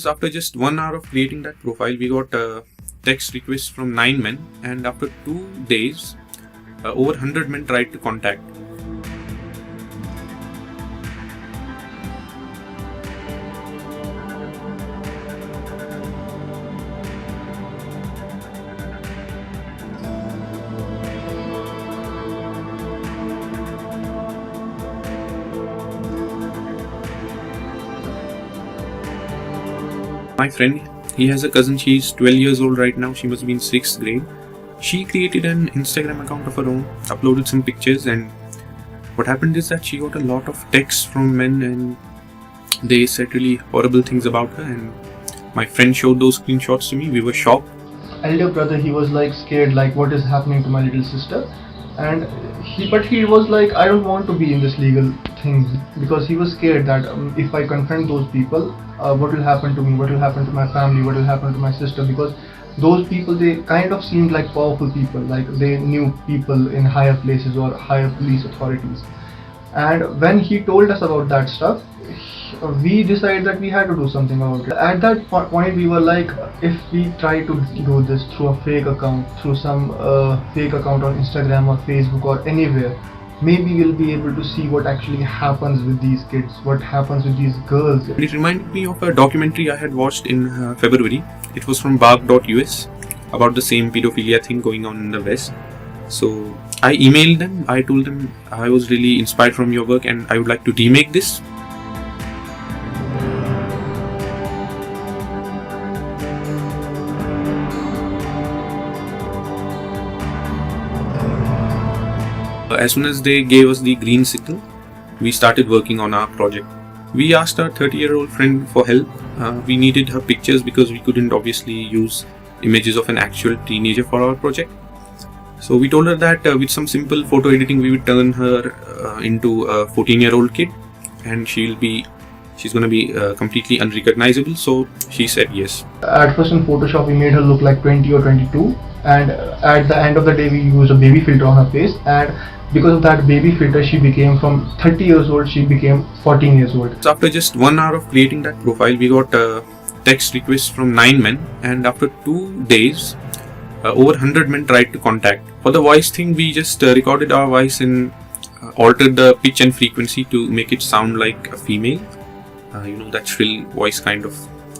So after just 1 hour of creating that profile, we got a text request from 9 men, and after 2 days, over 100 men tried to contact. My friend, he has a cousin, she's 12 years old right now, she must be in 6th grade. She created an Instagram account of her own, uploaded some pictures, and what happened is that she got a lot of texts from men and they said really horrible things about her, and my friend showed those screenshots to me. We were shocked. Elder brother, he was like scared, like what is happening to my little sister, and he was like, I don't want to be in this legal thing, because he was scared that if I confront those people, what will happen to me, what will happen to my family, what will happen to my sister, because those people, they kind of seemed like powerful people, like they knew people in higher places or higher police authorities. And when he told us about that stuff, we decided that we had to do something about it. At that point we were like, if we try to do this through a fake account, through some fake account on Instagram or Facebook or anywhere, maybe we'll be able to see what actually happens with these kids, what happens with these girls. It reminded me of a documentary I had watched in February. It was from Bark.us about the same pedophilia thing going on in the West. So I emailed them, I told them I was really inspired from your work and I would like to remake this. As soon as they gave us the green signal, we started working on our project. We asked our 30-year-old friend for help. We needed her pictures because we couldn't obviously use images of an actual teenager for our project. So we told her that with some simple photo editing, we would turn her into a 14-year-old kid, and she's going to be completely unrecognizable. So she said yes. At first in Photoshop, we made her look like 20 or 22, and at the end of the day, we used a baby filter on her face, and because of that baby filter, she became from 30 years old, she became 14 years old. So after just 1 hour of creating that profile, we got a text request from 9 men, and after 2 days, over 100 men tried to contact. For the voice thing, we just recorded our voice and altered the pitch and frequency to make it sound like a female. That shrill voice kind of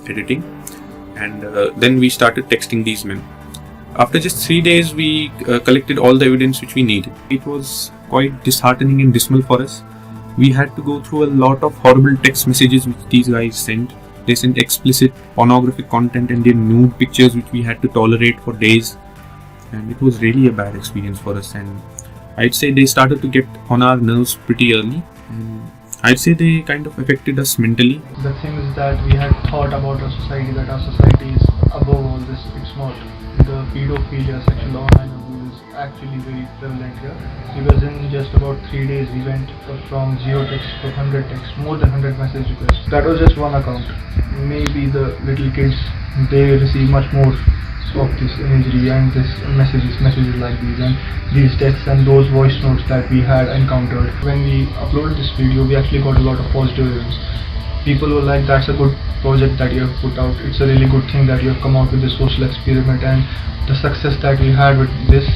editing. And then we started texting these men. After just 3 days, we collected all the evidence which we needed. It was quite disheartening and dismal for us. We had to go through a lot of horrible text messages which these guys sent. They sent explicit pornographic content and their nude pictures which we had to tolerate for days. And it was really a bad experience for us. And I'd say they started to get on our nerves pretty early. And I'd say they kind of affected us mentally. The thing is that we had thought about our society, that our society is above all this. It's not. The pedophilia, sexual online abuse is actually very prevalent here, because in just about 3 days we went from 0 text to 100 text, more than 100 message requests. That was just one account. Maybe the little kids, they receive much more of this imagery and this messages like these, and these texts and those voice notes that we had encountered. When we uploaded this video, we actually got a lot of positive reviews. People were like, that's a good project that you have put out, it's a really good thing that you have come out with this social experiment, and the success that you had with this,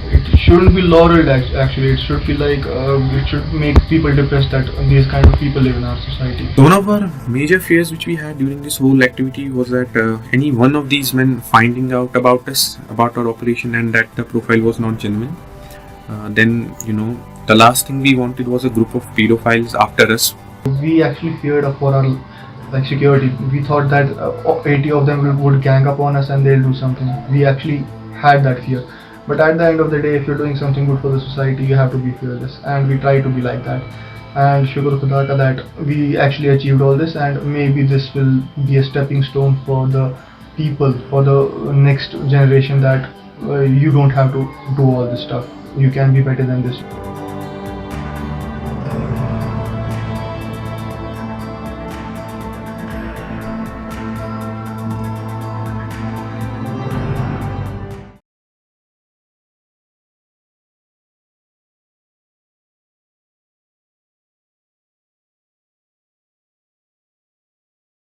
it shouldn't be lauded actually, it should be like, it should make people depressed that these kind of people live in our society. One of our major fears which we had during this whole activity was that any one of these men finding out about us, about our operation, and that the profile was not genuine, then the last thing we wanted was a group of pedophiles after us. We actually feared for our security. We thought that 80 of them would gang up on us and they'll do something. We actually had that fear. But at the end of the day, if you're doing something good for the society, you have to be fearless, and we try to be like that. And Shukr Khuda ka that we actually achieved all this, and maybe this will be a stepping stone for the people, for the next generation, that you don't have to do all this stuff. You can be better than this.